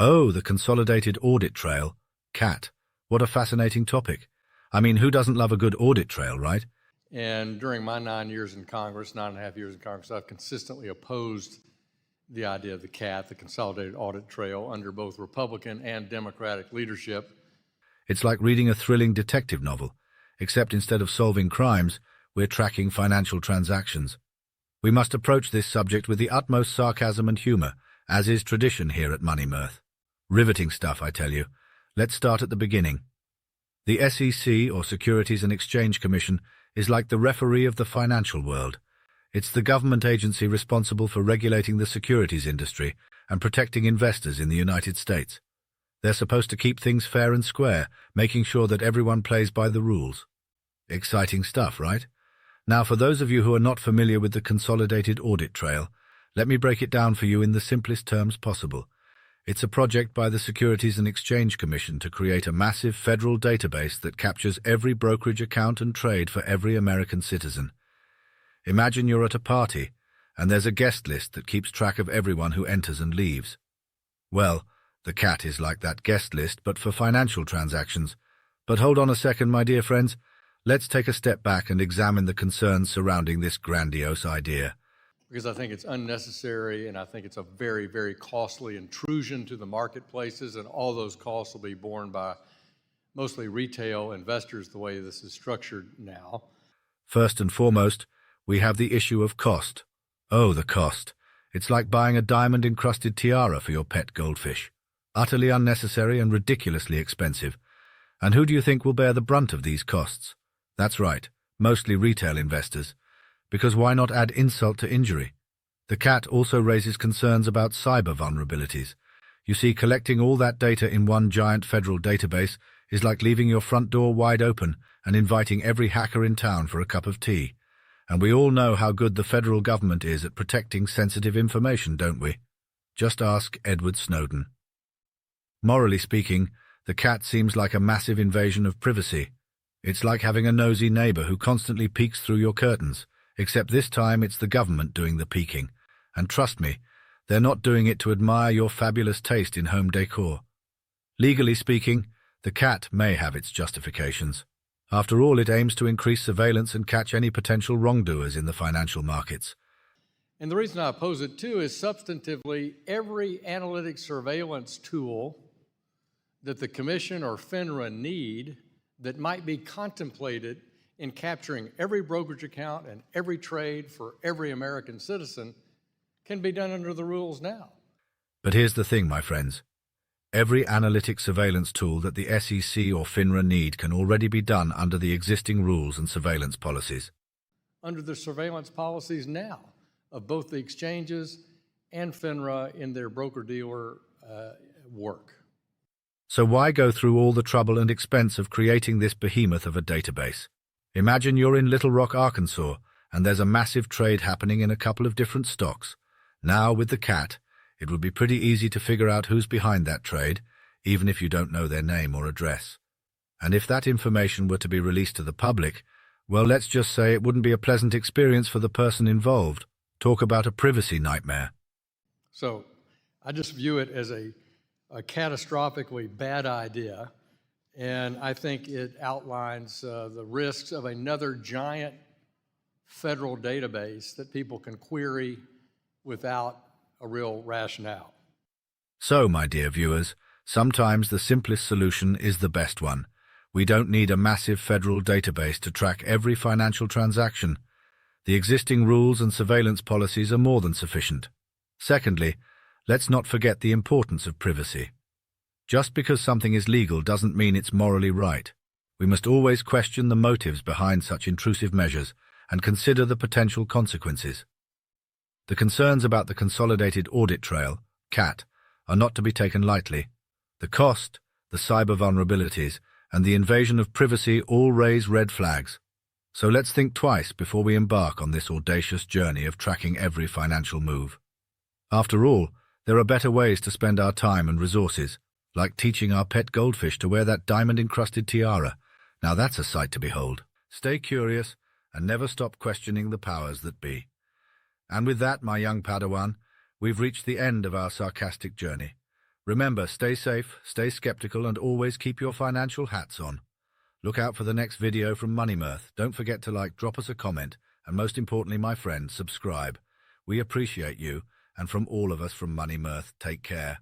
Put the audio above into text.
Oh, the Consolidated Audit Trail. CAT. What a fascinating topic. I mean, who doesn't love a good audit trail, right? And during my 9 years in Congress, 9.5 years in Congress, I've consistently opposed the idea of the CAT, the Consolidated Audit Trail, under both Republican and Democratic leadership. It's like reading a thrilling detective novel, except instead of solving crimes, we're tracking financial transactions. We must approach this subject with the utmost sarcasm and humor, as is tradition here at Money Mirth. Riveting stuff, I tell you. Let's start at the beginning. The SEC, or Securities and Exchange Commission, is like the referee of the financial world. It's the government agency responsible for regulating the securities industry and protecting investors in the United States. They're supposed to keep things fair and square, making sure that everyone plays by the rules. Exciting stuff, right? Now, for those of you who are not familiar with the Consolidated Audit Trail, let me break it down for you in the simplest terms possible. It's a project by the Securities and Exchange Commission to create a massive federal database that captures every brokerage account and trade for every American citizen. Imagine you're at a party, and there's a guest list that keeps track of everyone who enters and leaves. Well, the CAT is like that guest list, but for financial transactions. But hold on a second, my dear friends. Let's take a step back and examine the concerns surrounding this grandiose idea. Because I think it's unnecessary, and I think it's a very, very costly intrusion to the marketplaces, and all those costs will be borne by mostly retail investors the way this is structured now. First and foremost, we have the issue of cost. Oh, the cost. It's like buying a diamond-encrusted tiara for your pet goldfish. Utterly unnecessary and ridiculously expensive. And who do you think will bear the brunt of these costs? That's right, mostly retail investors. Because why not add insult to injury? The CAT also raises concerns about cyber vulnerabilities. You see, collecting all that data in one giant federal database is like leaving your front door wide open and inviting every hacker in town for a cup of tea. And we all know how good the federal government is at protecting sensitive information, don't we? Just ask Edward Snowden. Morally speaking, the CAT seems like a massive invasion of privacy. It's like having a nosy neighbor who constantly peeks through your curtains, except this time it's the government doing the peeking. And trust me, they're not doing it to admire your fabulous taste in home decor. Legally speaking, the CAT may have its justifications. After all, it aims to increase surveillance and catch any potential wrongdoers in the financial markets. And the reason I oppose it, too, is substantively every analytic surveillance tool that the Commission or FINRA need that might be contemplated in capturing every brokerage account and every trade for every American citizen can be done under the rules now. But here's the thing, my friends. Every analytic surveillance tool that the SEC or FINRA need can already be done under the existing rules and surveillance policies. Under the surveillance policies now of both the exchanges and FINRA in their broker-dealer work. So why go through all the trouble and expense of creating this behemoth of a database? Imagine you're in Little Rock, Arkansas, and there's a massive trade happening in a couple of different stocks. Now, with the CAT, it would be pretty easy to figure out who's behind that trade, even if you don't know their name or address. And if that information were to be released to the public, well, let's just say it wouldn't be a pleasant experience for the person involved. Talk about a privacy nightmare. So I just view it as a catastrophically bad idea, and I think it outlines the risks of another giant federal database that people can query without a real rationale. So, my dear viewers, sometimes the simplest solution is the best one. We don't need a massive federal database to track every financial transaction. The existing rules and surveillance policies are more than sufficient. Secondly, let's not forget the importance of privacy. Just because something is legal doesn't mean it's morally right. We must always question the motives behind such intrusive measures and consider the potential consequences. The concerns about the Consolidated Audit Trail, CAT, are not to be taken lightly. The cost, the cyber vulnerabilities, and the invasion of privacy all raise red flags. So let's think twice before we embark on this audacious journey of tracking every financial move. After all, there are better ways to spend our time and resources, like teaching our pet goldfish to wear that diamond-encrusted tiara. Now that's a sight to behold. Stay curious and never stop questioning the powers that be. And with that, my young Padawan, we've reached the end of our sarcastic journey. Remember, stay safe, stay skeptical, and always keep your financial hats on. Look out for the next video from Moneymirth. Don't forget to like, drop us a comment, and most importantly, my friend, subscribe. We appreciate you, and from all of us from Moneymirth, take care.